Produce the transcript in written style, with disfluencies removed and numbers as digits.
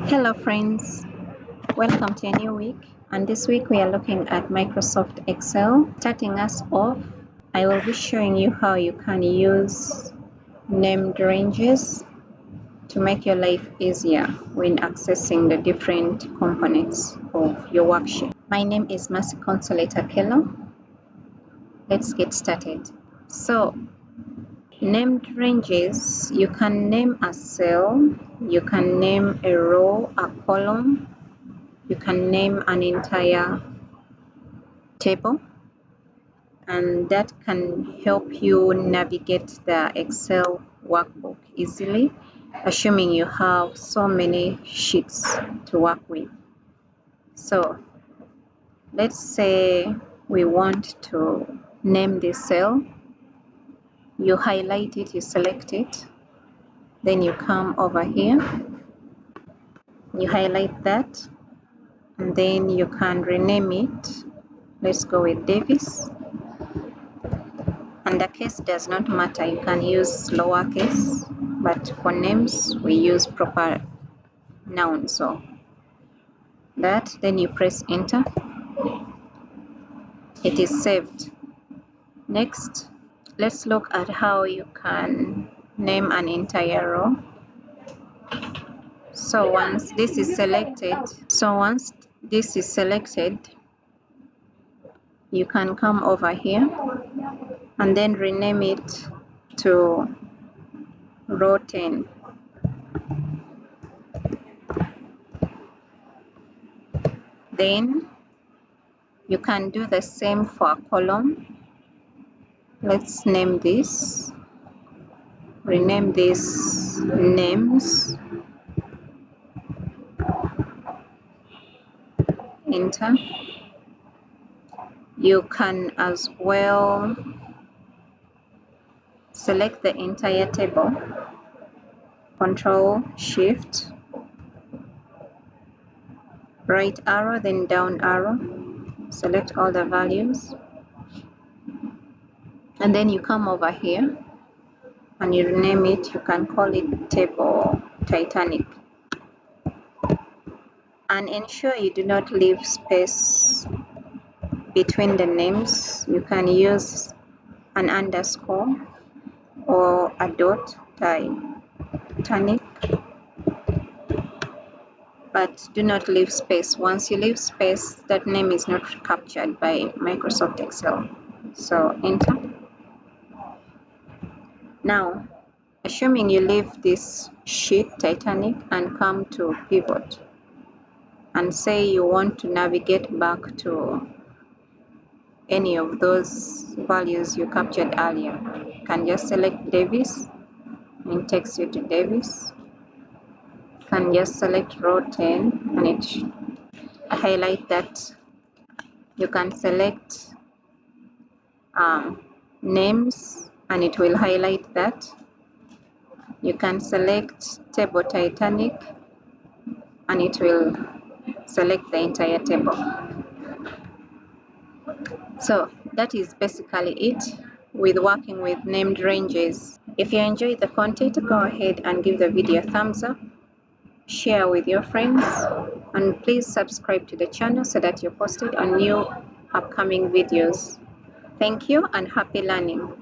Hello friends, welcome to a new week, and this week we are looking at Microsoft Excel. Starting us off, I will be showing you how you can use named ranges to make your life easier when accessing the different components of your worksheet. My name is Mercy Consolate Akelo. Let's get started. So, named ranges, you can name a cell, you can name a row, a column, you can name an entire table, and that can help you navigate the Excel workbook easily, assuming you have so many sheets to work with. So let's say we want to name this cell. You highlight it, you select it, then you come over here, you highlight that, and then you can rename it. Let's go with Davis. And the case does not matter, you can use lowercase, but for names we use proper noun. So that, then you press enter, it is saved. Next, let's look at how you can name an entire row. So once this is selected, you can come over here and then rename it to row 10. Then you can do the same for a column. Let's name this, rename this names, enter. You can as well select the entire table, Control Shift, right arrow, then down arrow, select all the values, and then you come over here and you rename it. You can call it Table Titanic, and ensure you do not leave space between the names. You can use an underscore or a dot, Titanic, but do not leave space. Once you leave space, that name is not captured by Microsoft Excel. So enter. Now, assuming you leave this sheet Titanic and come to pivot, and say you want to navigate back to any of those values you captured earlier, you can just select Davis and it takes you to Davis. You can just select row 10 and it highlight that. You can select names and it will highlight that. You can select Table Titanic and it will select the entire table. So that is basically it with working with named ranges. If you enjoyed the content, go ahead and give the video a thumbs up, share with your friends, and please subscribe to the channel so that you're posted on new upcoming videos. Thank you and happy learning.